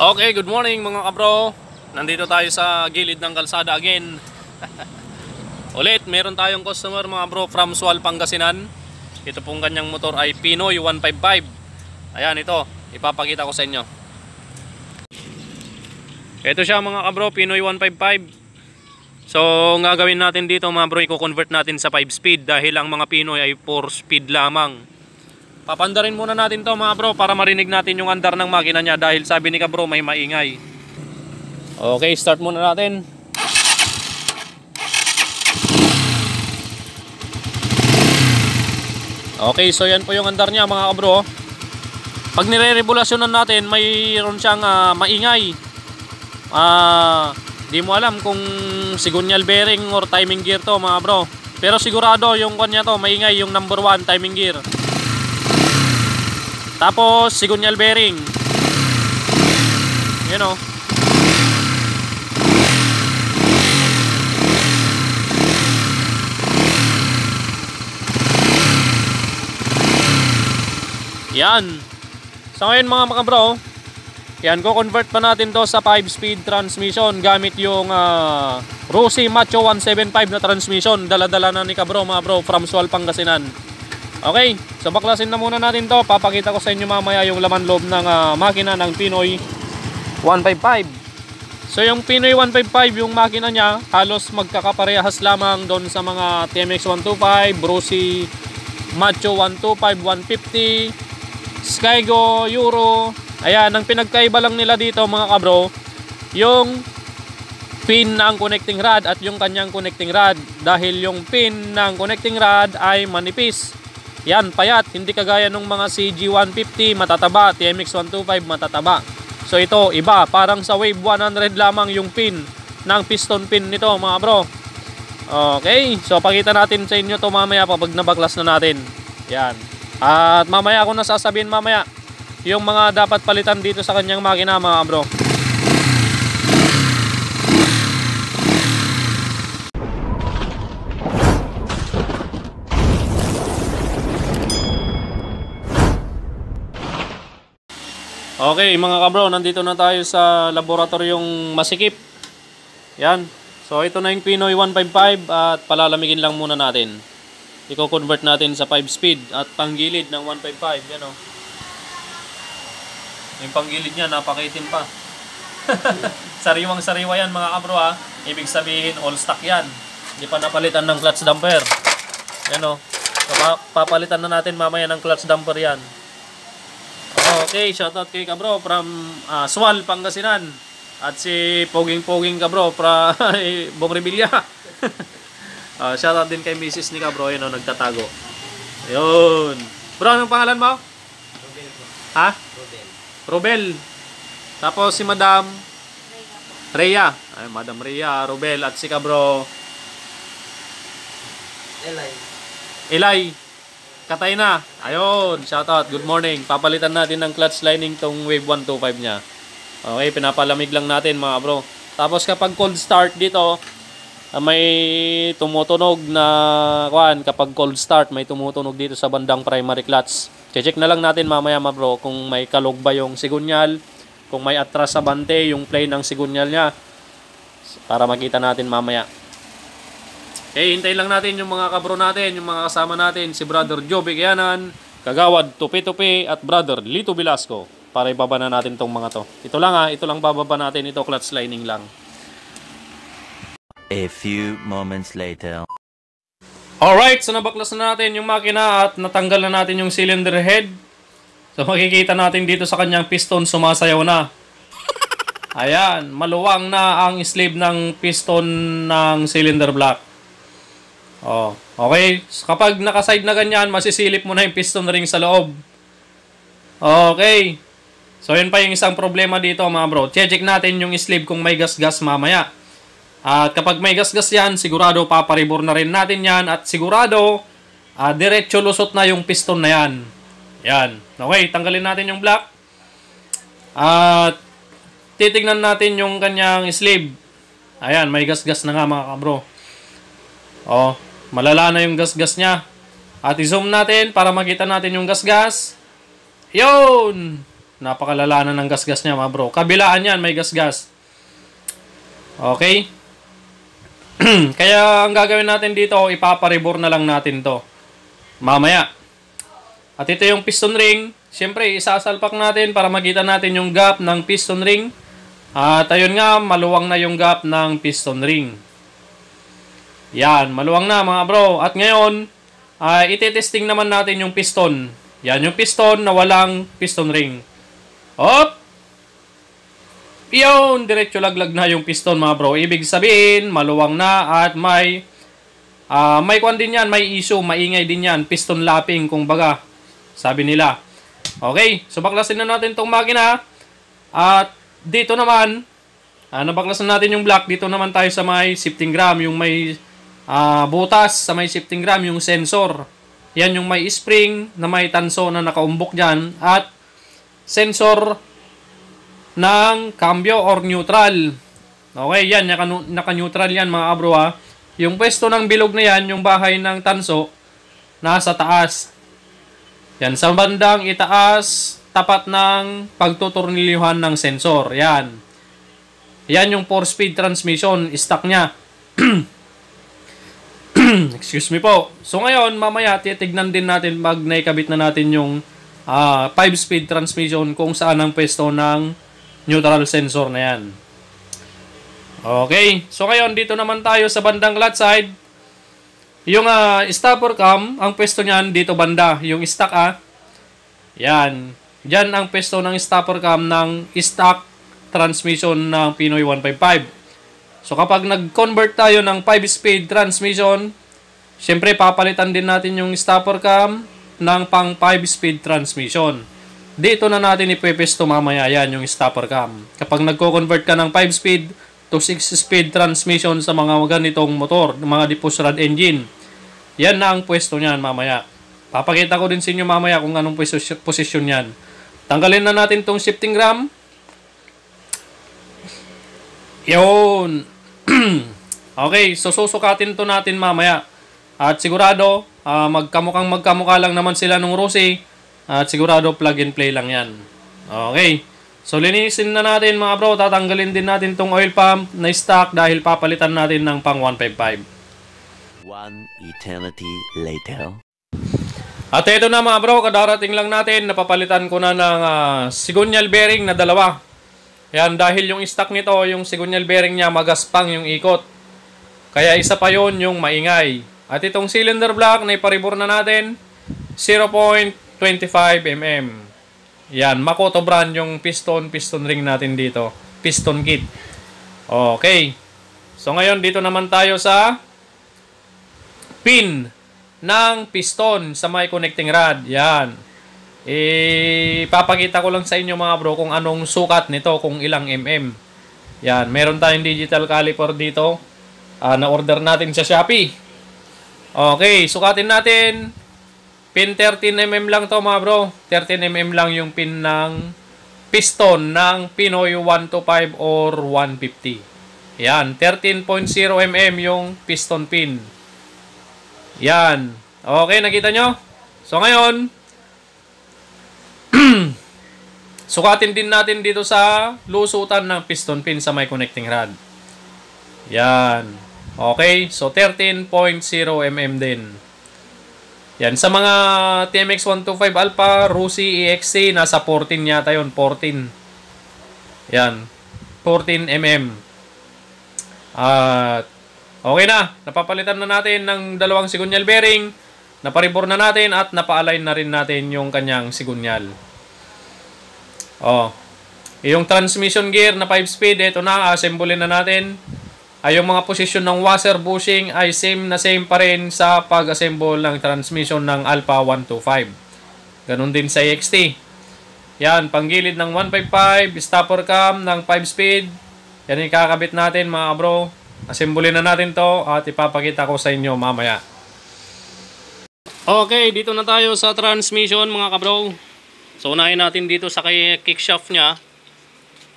Okay, good morning mga kabro. Nandito tayo sa gilid ng kalsada again. Ulit, meron tayong customer mga bro from Sual, Pangasinan. Ito pong kanyang motor ay Pinoy 155. Ayan, ito, ipapakita ko sa inyo. Ito siya mga kabro, Pinoy 155. So, ang gagawin natin dito mga bro, i-convert natin sa 5 speed dahil ang mga Pinoy ay 4 speed lamang. Papandarin muna natin to mga bro para marinig natin yung andar ng makina niya dahil sabi ni kabro may maingay. Okay, start muna natin. Okay, so yan po yung andar niya mga kabro. Pag nire-revolusyonan natin, mayroon siyang maingay. Di mo alam kung sigunyal bearing or timing gear to mga bro. Pero sigurado yung kanya to, maingay yung number 1 timing gear. Tapos sigunyal bearing. Yan o. Yan. So ngayon mga bro, yan, ko-convert pa natin to sa 5-speed transmission gamit yung Rossi Macho 175 na transmission. Dala-dala na ni kabro mga bro from Sual, Pangasinan. Okay, so baklasin na muna natin to. Papakita ko sa inyo mamaya yung laman loob ng makina ng Pinoy 155. So yung Pinoy 155, yung makina niya halos magkakaparehas lamang doon sa mga TMX 125, Rossi Macho 125, 150, Skygo, Euro. Ayan, ang pinagkaiba lang nila dito mga kabro, yung pin ng connecting rod at yung kanyang connecting rod. Dahil yung pin ng connecting rod ay manipis. Yan, payat, hindi kagaya ng mga CG150 matataba, TMX 125 matataba. So ito, iba, parang sa Wave 100 lamang yung pin ng piston pin nito mga bro. Okay, so pakita natin sa inyo to mamaya pag nabaklas na natin. Yan. At mamaya ako nasasabihin mamaya yung mga dapat palitan dito sa kanyang makina mga bro. Okay mga kabro, nandito na tayo sa laboratoryong masikip. Yan. So ito na yung Pinoy 155 at palalamigin lang muna natin. I-convert natin sa 5 speed at panggilid ng 155. Yan o. Yung panggilid niya napakaitim pa. Sariwang sariwa yan mga kabro ha. Ibig sabihin all stock yan. Hindi pa napalitan ng clutch damper. Yan o. So papalitan na natin mamaya ng clutch damper yan. Okay, shoutout kay kabro from Sual, Pangasinan. At si Poging kabro from Bong Revilla. Shoutout din kay Mrs. ni kabro, yun o, nagtatago. Ayun. Bro, anong pangalan mo? Robel po. Ha? Robel. Robel. Tapos si Madam Rhea. Ay, Madam Rhea, Robel at si kabro Eli. Katay na. Ayun, shoutout. Good morning. Papalitan natin ng clutch lining tong Wave 125 niya. Okay, pinapalamig lang natin mga bro. Tapos kapag cold start dito, may tumutunog na kapag cold start, may tumutunog dito sa bandang primary clutch. Check na lang natin mamaya mga bro kung may kalog ba yung sigunyal, kung may atras sa bante yung plane ng sigunyal niya. Para makita natin mamaya. Okay, hintayin lang natin yung mga kabro natin, yung mga kasama natin, si Brother Joby Kianan, Kagawad Tupi-Tupi at Brother Lito Velasco para ibaba na natin tong mga to. Ito lang ito lang bababa natin, ito clutch lining lang. A few moments later. Alright, so nabaklas na natin yung makina at natanggal na natin yung cylinder head. So makikita natin dito sa kanyang piston sumasayaw na. Ayan, maluwang na ang sleeve ng piston ng cylinder block. Oh, okay. So, kapag nakaside na ganyan, masisilip mo na yung piston ring sa loob. Okay. So, yun pa yung isang problema dito mga bro. Check natin yung sleeve kung may gas-gas mamaya. At kapag may gas-gas yan, sigurado paparibor na rin natin yan. At sigurado, diretso lusot na yung piston na yan. Yan. Okay, tanggalin natin yung block. At titignan natin yung kanyang sleeve. Ayan, may gas-gas na nga mga kabro. Oh, malala na yung gas-gas niya. At i-zoom natin para makita natin yung gas-gas. Yun! Napakalala na ng gasgas niya mga bro. Kabilaan yan, may gasgas. Okay? Kaya ang gagawin natin dito, ipaparibor na lang natin to mamaya. At ito yung piston ring. Siyempre, isasalpak natin para makita natin yung gap ng piston ring. At ayun nga, maluwang na yung gap ng piston ring. Yan, maluwang na mga bro. At ngayon, itetesting naman natin yung piston. Yan yung piston na walang piston ring. Hop! Yun, diretso laglag na yung piston mga bro. Ibig sabihin, maluwang na at may kwan din yan, may issue, maingay din yan. Piston lapping, kung baga, sabi nila. Okay, so baklasin na natin tong makina. At dito naman, nabaklasan natin yung block. Dito naman tayo sa may shifting gram, yung may butas sa may shifting gram, yung sensor. Yan yung may spring na may tanso na nakaumbok dyan. At sensor ng cambio or neutral. Okay, yan, naka-neutral yan mga bro ha. Yung pwesto ng bilog na yan, yung bahay ng tanso, nasa taas. Yan, sa bandang itaas, tapat ng pagtutornilyuhan ng sensor. Yan. Yan yung 4-speed transmission, stock niya. Excuse me po. So ngayon, mamaya, titignan din natin pag naikabit na natin yung 5-speed transmission kung saan ang pwesto ng neutral sensor na yan. Okay. So ngayon, dito naman tayo sa bandang clutch side. Yung stopper cam, ang pwesto niyan dito banda. Yung stock yan. Diyan ang pwesto ng stopper cam ng stock transmission ng Pinoy 155. So kapag nag-convert tayo ng 5-speed transmission, syempre papalitan din natin yung stopper cam ng pang 5-speed transmission. Dito na natin ipepesto mamaya yan yung stopper cam. Kapag nagko-convert ka ng 5-speed to 6-speed transmission sa mga ganitong motor, mga diffuse rod engine, yan na ang pwesto niyan mamaya. Papakita ko din sa inyo mamaya kung anong posisyon yan. Tanggalin na natin tong shifting gram. Yun. Okay, so susukatin to natin mamaya. At sigurado, magkamukha lang naman sila nung Rossi. At sigurado plug and play lang yan. Okay. So linisin na natin mga bro. Tatanggalin din natin tong oil pump na stock dahil papalitan natin ng pang 155. One eternity later. At ito na mga bro, kadarating lang natin. Napapalitan ko na ng sigunyal bearing na dalawa. Yan, dahil yung stock nito, yung sigunyal bearing niya magaspang yung ikot. Kaya isa pa yon yung maingay. At itong cylinder block na iparibor na natin, 0.25 mm. Yan, Makoto brand yung piston ring natin dito. Piston kit. Okay. So ngayon, dito naman tayo sa pin ng piston sa may connecting rod. Yan. Ipapakita ko lang sa inyo mga bro kung anong sukat nito, kung ilang mm. Yan, meron tayong digital caliper dito. Na-order natin sa Shopee. Okay, sukatin natin. Pin 13mm lang to mga bro. 13mm lang yung pin ng piston ng Pinoy 125 or 150. Yan, 13.0mm yung piston pin. Yan. Okay, nakita nyo? So ngayon, sukatin din natin dito sa lusutan ng piston pin sa may connecting rod. Yan. Okay, so 13.0mm din. Yan, sa mga TMX 125 Alpha, Rossi, EXC, nasa 14 yata yun, 14. Yan, 14mm. At okay na, napapalitan na natin ng dalawang sigunyal bearing, naparibor na natin at napa-align na rin natin yung kanyang sigunyal. Yung transmission gear na 5-speed, ito na, assemblein na natin. Yung mga posisyon ng washer bushing ay same pa rin sa pag-assemble ng transmission ng Alpha 125. Ganun din sa EXT. Yan, panggilid ng 155, stopper cam ng 5-speed. Yan yung kakabit natin mga bro. Assemblein na natin to at ipapakita ko sa inyo mamaya. Okay, dito na tayo sa transmission mga kabro. So unahin natin dito sa kickshaft niya.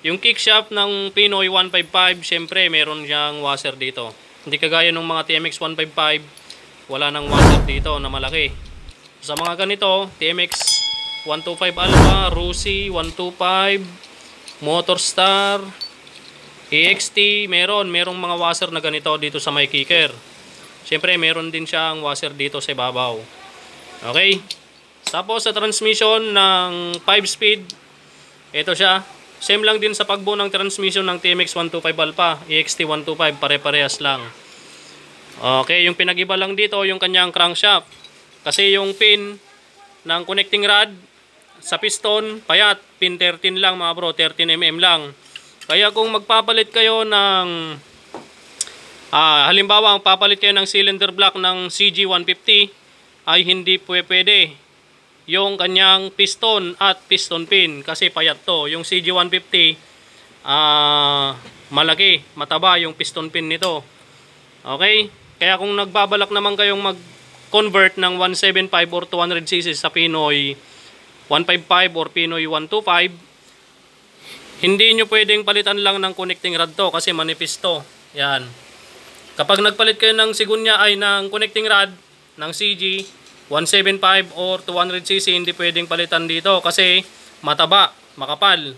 Yung kickshaft ng Pinoy 155, syempre meron siyang washer dito. Hindi kagaya ng mga TMX 155, wala nang washer dito na malaki. Sa mga ganito, TMX 125 Alpha, Rusi 125, Motorstar, EXT, merong mga washer na ganito dito sa may kicker. Siyempre, meron din siyang washer dito sa ibabaw. Okay? Tapos sa transmission ng 5-speed, ito siya. Same lang din sa pagbuo ng transmission ng TMX 125 Alpha, EXT 125, pare-parehas lang. Okay, yung pinag-iba lang dito, yung kanyang crankshaft. Kasi yung pin ng connecting rod sa piston, payat, pin 13 lang mga bro, 13mm lang. Kaya kung magpapalit kayo ng halimbawa, ang papalit kayo ng cylinder block ng CG150 ay hindi pwede yung kanyang piston at piston pin kasi payat to. Yung CG150 malaki, mataba yung piston pin nito. Okay? Kaya kung nagbabalak naman kayong mag-convert ng 175 or 200cc sa Pinoy 155 or Pinoy 125, hindi nyo pwedeng palitan lang ng connecting rod to kasi manipis to. Yan. Kapag nagpalit kayo ng sigunya ay ng connecting rod ng CG 175 or 200cc, hindi pwedeng palitan dito kasi mataba, makapal.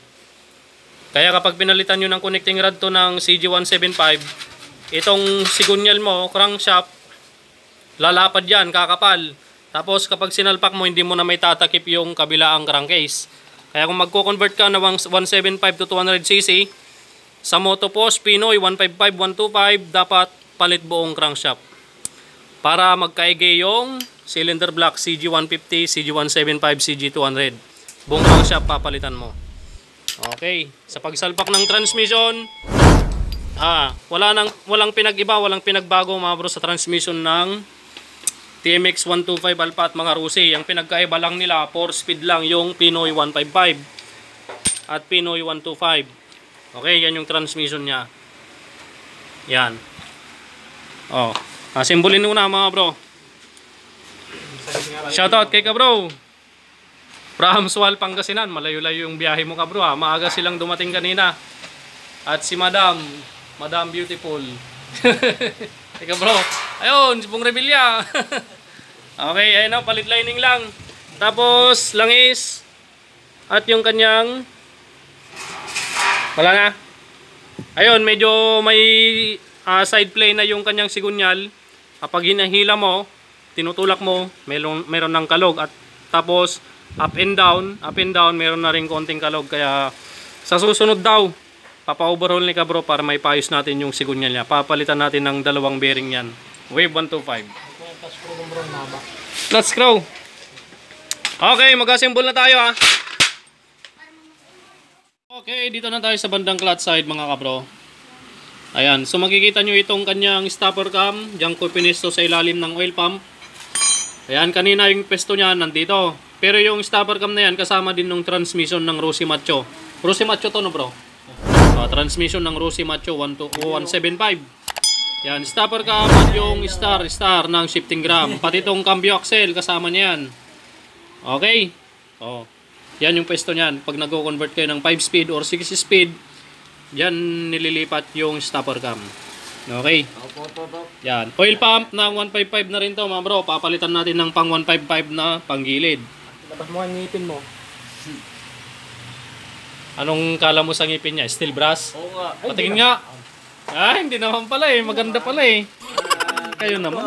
Kaya kapag pinalitan nyo ng connecting rod to ng CG 175, itong sigunyal mo, crankshaft, lalapad yan, kakapal. Tapos kapag sinalpak mo, hindi mo na may tatakip yung kabilaang crankcase. Kaya kung magko-convert ka na 175 to 200cc, sa Motopos Pinoy 155, 125, dapat palit buong crankshaft. Para magkaigay yung cylinder block CG150, CG175, CG200. Buong crankshaft papalitan mo. Okay. Sa pagsalpak ng transmission, walang pinag-iba, walang pinagbago mga bro sa transmission ng TMX 125 Alpha at mga Rusi. Ang pinagkaiba lang nila, 4-speed lang yung Pinoy 155 at Pinoy 125. Okay, yan yung transmission niya. Yan. Oh, simbolin muna mga bro. Shoutout kay ka bro. From Sual, Pangasinan. Malayo-layo yung biyahe mo ka bro ha. Maaga silang dumating kanina. At si Madam Beautiful. Ika bro. Ayun, si Pong Revilla. Okay, ayun na, palit lining lang. Tapos, langis. At yung kanyang wala na. Ayun, medyo may side play na yung kanyang sigunyal. Kapag hinahila mo, tinutulak mo, meron ng kalog. At tapos, up and down, meron na rin konting kalog. Kaya, sa susunod daw, papa-overhaul ni ka bro para may paayos natin yung sigunyal niya. Papalitan natin ng dalawang bearing yan. Wave 125. Clutch screw. Okay, mag-assemble na tayo ha. Okay, dito na tayo sa bandang clutch side mga kabro. Ayan, so makikita nyo itong kanyang stopper cam. Diyan ko pinesto sa ilalim ng oil pump. Ayan, kanina yung pesto niya nandito. Pero yung stopper cam na yan kasama din ng transmission ng Rusi Macho. Rusi Macho to no bro? Transmission ng Rusi Macho 175. Yan, stopper cam at yung star ng shifting gram. Pati itong cambio axle kasama niya yan. Okay? Oh. Yan yung pwesto niyan. Pag nag-convert kayo ng 5-speed or 6-speed, yan nililipat yung stopper cam. Okay? Yan. Oil pump ng 155 na rin to mga bro. Papalitan natin ng pang 155 na panggilid. Labas mo ang ngipin mo. Anong kala mo sa ngipin niya? Steel brass? Oo nga. Patingin nga. Hindi naman pala eh. Maganda pala eh. Kayo naman.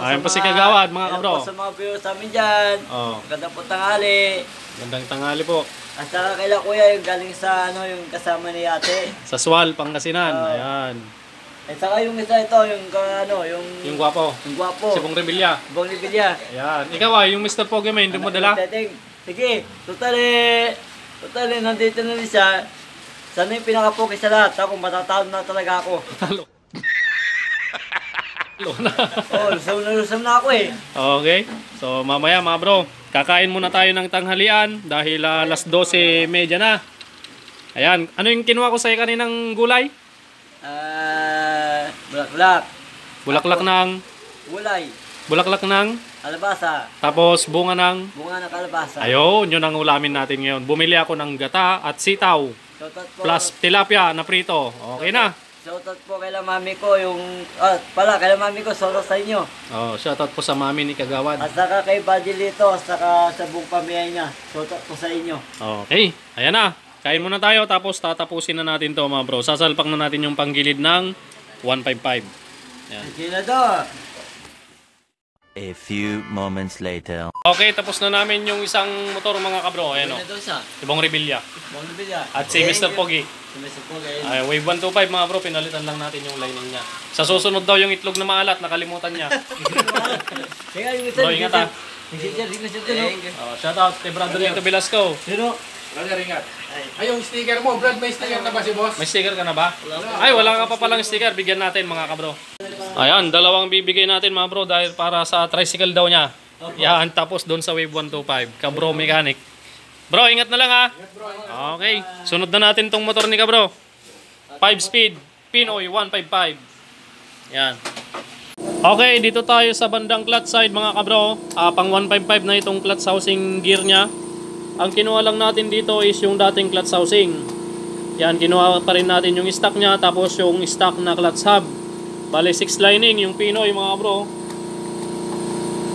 Ayun po si Kagawad mga kabro. Sa mga viewers namin dyan. Magandang po tanghali. Gandang tanghali po. At saka kaila kuya yung galing sa yung kasama ni ate. Sa Sual, Pangasinan. Ayan. At saka yung isa ito, Yung gwapo. Yung gwapo. Si Pong Revilla. Bong Revilla. Ayan. Ikaw yung Mr. Pogame, hindi mo dala? Sige, totally, nandito na rin siya. Sana yung pinaka-focus sa lahat. Ako, matatawad na talaga ako. Talo na. Lusam na ako eh. Okay. So, mamaya mga bro, kakain muna tayo ng tanghalian dahil alas 12:30 na. Ayan. Ano yung kinuha ko sa'yo kaninang gulay? Bulaklak. Bulaklak ng? Gulay. Bulaklak ng? Kalabasa. Tapos bunga ng? Bunga ng kalabasa. Ayun, yun ang ulamin natin ngayon. Bumili ako ng gata at sitaw. Plus tilapia na prito. Okay na. Shoutout po kay mami ko kay mami ko, shoutout sa inyo. Oh, shoutout po sa mami ni Kagawad. At saka kay Badilito, at saka sa buong pamilya niya. Shoutout po sa inyo. Okay, ayan na. Kain muna tayo tapos tatapusin na natin to mga bro. Sasalpak na natin yung panggilid ng 155. Ayan. Senador! A few moments later. Okay, tapos na namin yung isang motor mga kabro. Ayan o. Senador siya. Ibang Rebilla. Bong Bilya. At si Mr. Pogi. Si Mr. Pogi. Ay, wave 125 mga bro, pinalitan lang natin yung lining niya. Sa susunod daw yung itlog na maalat, nakalimutan niya. Kaya yung isa. Bro, ingat ha. Shout out kay Brother Lito Velasco. Sino? Brother, ingat. Ay, yung sticker mo, Brad, may sticker na ba si boss? May sticker ka na ba? Ay, wala ka pa palang sticker. Bigyan natin mga kabro. Ayan, dalawang bibigay natin mga bro dahil para sa tricycle daw niya. Yan, tapos doon sa Wave 125. Kabro Mechanic. Bro, ingat na lang ha. Okay, sunod na natin tong motor ni kabro. 5-speed, Pinoy 155. Yan. Okay, dito tayo sa bandang clutch side mga kabro. Pang 155 na itong clutch housing gear niya. Ang kinuha lang natin dito is yung dating clutch housing. Yan, kinuha pa rin natin yung stock niya, tapos yung stock na clutch hub. Bale 6 lining yung Pinoy mga bro.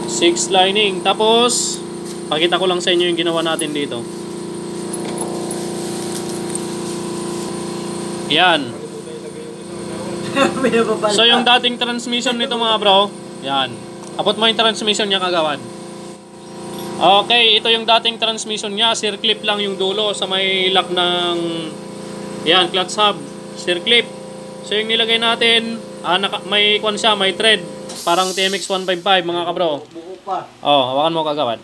6 lining. Tapos pakita ko lang sa inyo yung ginawa natin dito. Yan. So yung dating transmission nito mga bro, yan. Abot mo yung transmission niya Kagawad. Okay, ito yung dating transmission niya. Circlip lang yung dulo sa may lock ng yan, clutch hub. Circlip. So yung nilagay natin, may kwan siya, may thread. Parang TMX 155 mga kabro. Buko pa. Oh, hawakan mo Kagawad.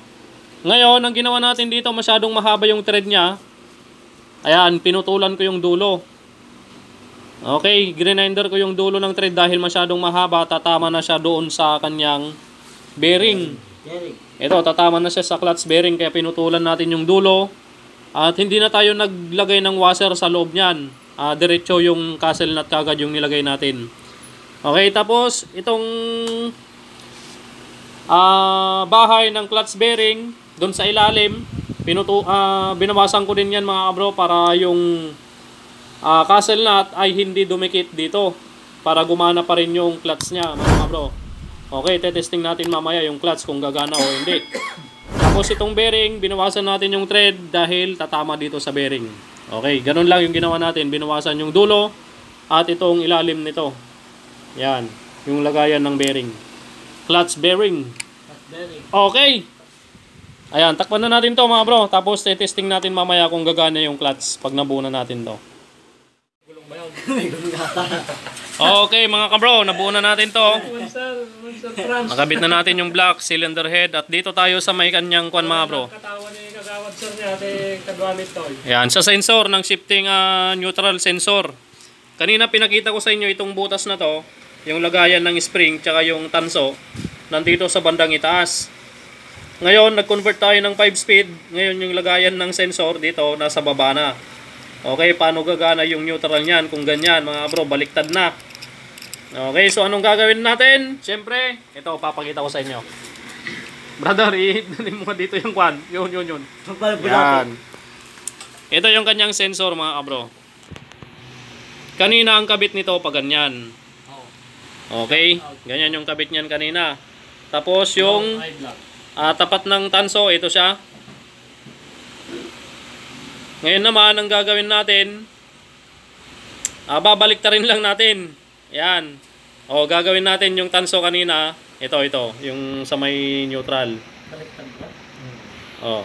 Ngayon, ang ginawa natin dito, masyadong mahaba yung thread niya. Ayan, pinutulan ko yung dulo. Okay, grinder ko yung dulo ng thread dahil masyadong mahaba. Tatama na siya doon sa kanyang bearing. Ito, tatama na siya sa clutch bearing kaya pinutulan natin yung dulo. At hindi na tayo naglagay ng washer sa loob niyan. Diretso yung castle nut kagad yung nilagay natin. Okay, tapos itong bahay ng clutch bearing doon sa ilalim, binawasan ko din yan mga kabro para yung castle nut ay hindi dumikit dito para gumana pa rin yung clutch niya mga kabro. Okay, testing natin mamaya yung clutch kung gagana o hindi. Tapos itong bearing, binawasan natin yung thread dahil tatama dito sa bearing. Okay, ganun lang yung ginawa natin. Binawasan yung dulo at itong ilalim nito. Yan, yung lagayan ng bearing. Clutch bearing. Okay. Ayan, takpan na natin to mga bro. Tapos testing natin mamaya kung gagana yung clutch pag nabuo na natin to. Okay mga kabro, nabuo na natin to. Nakabit na natin yung black cylinder head at dito tayo sa may kanyang kwan mga bro. Yan, sa sensor ng shifting neutral sensor. Kanina pinakita ko sa inyo itong butas na to, yung lagayan ng spring tsaka yung tanso nandito sa bandang itaas. Ngayon nag-convert tayo ng 5-speed. Ngayon yung lagayan ng sensor dito nasa baba na. Okay, paano gagana yung neutral niyan kung ganyan mga bro, baliktad na. Okay, so anong gagawin natin? Siyempre, ito papakita ko sa inyo. Brother, i-hit mo dito yung kwan. Yun. Yan. Ito yung kanyang sensor mga kabro. Kanina ang kabit nito pa ganyan. Okay, ganyan yung kabit niyan kanina. Tapos yung tapat ng tanso, ito siya. Ngayon naman, ang gagawin natin, babalik ta rin lang natin. Yan. O, gagawin natin yung tanso kanina. Ito, yung sa may neutral. O.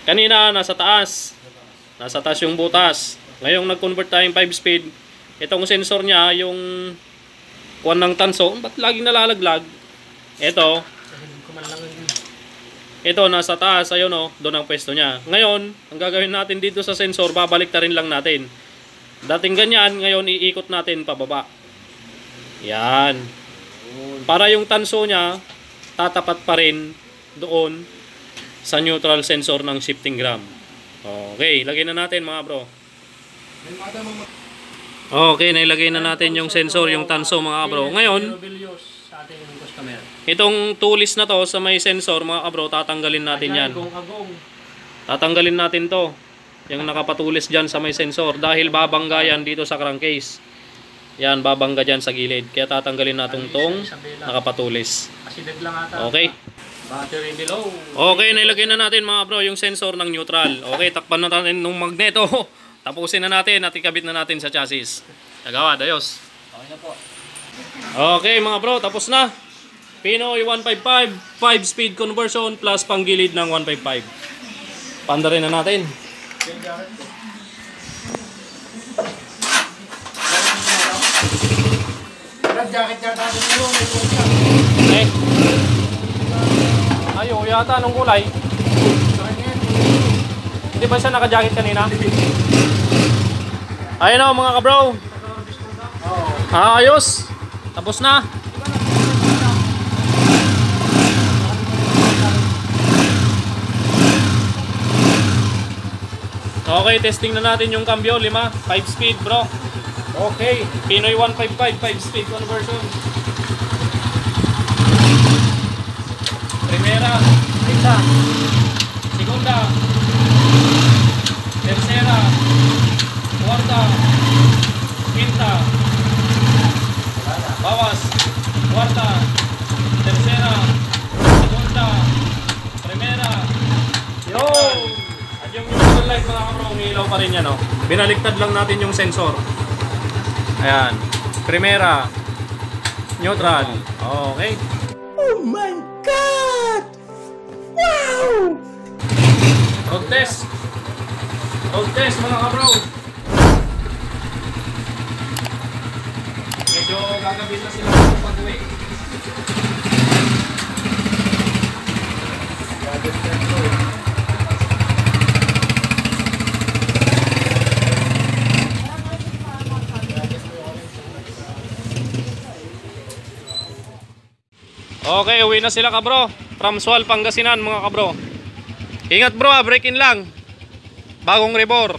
Kanina, nasa taas. Nasa taas yung butas. Ngayon, nag-convert tayong 5-speed. Itong sensor niya, yung kuwan ng tanso, ba't laging nalalaglag? Ito, nasa taas, ayun o, doon ang pwesto niya. Ngayon, ang gagawin natin dito sa sensor, babalik ta rin lang natin. Dating ganyan, ngayon iikot natin pababa. Yan. Para yung tanso niya, tatapat pa rin doon sa neutral sensor ng shifting gram. Okay, lagay na natin mga bro. Okay, nailagay na natin yung sensor, yung tanso mga bro. Ngayon, itong tulis na to sa may sensor mga kabro, tatanggalin natin yan. Tatanggalin natin to. Yung nakapatulis dyan sa may sensor dahil babangga yan dito sa crankcase. Yan, babangga dyan sa gilid. Kaya tatanggalin natin tong nakapatulis. Asidad lang ata. Okay. Battery below. Okay, nailagay na natin mga bro yung sensor ng neutral. Okay, takpan na natin ng magneto. Tapusin na natin at ikabit na natin sa chassis. Kagawad, ayos. Okay na po. Okay mga bro, tapos na. Pinoy 155, 5-speed conversion plus panggilid ng 155. Panda rin na natin. Brad, jacket yata natin mo. May kuha. Eh. Ayo, yata anong kulay? Hindi ba siya naka-jacket kanina? Ayun na mga kabro. Ayos. Tapos na. Okay, testing na natin yung cambio, 5 speed bro. Okay, Pinoy 155, 5 speed conversion. Primera, isa, segunda, tercera, cuarta, quinta, bawas, cuarta, tercera, segunda, primera. Yo! At yung neutral light mga kabro, umiilaw pa rin yan, no? Binaliktad lang natin yung sensor. Ayan. Primera. Neutral. Okay. Oh my God! Wow! Road test. Road test mga kabro. Medyo gagabit na sila ng pag-uwi. Okay, uwi na sila kabro. From Sual, Pangasinan mga kabro. Ingat bro, break in lang. Bagong rebor.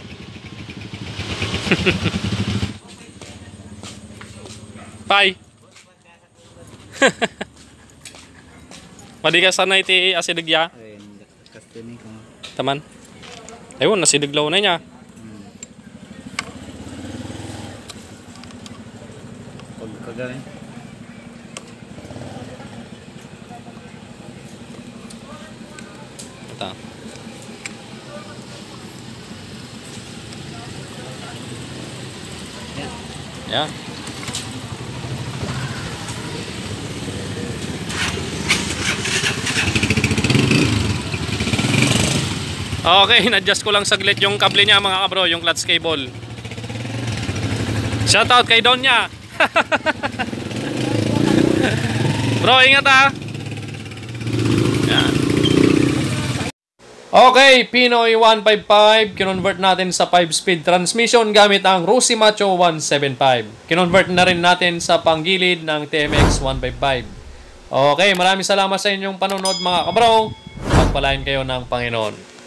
Bye. Padi ka sana iti asidigya. Taman. Ayun, nasideglaw na niya. Pagkagaling. Ito. Yeah. Okay, na-adjust ko lang saglit yung kable niya mga kabro, yung clutch cable. Shoutout kay Don niya. Bro, ingat ha. Yan. Okay, Pinoy 155, kinonvert natin sa 5-speed transmission gamit ang Rossi Macho 175. Kinonvert na rin natin sa panggilid ng TMX 155. Okay, maraming salamat sa inyong panonood mga kabro. Pagpalain kayo ng Panginoon.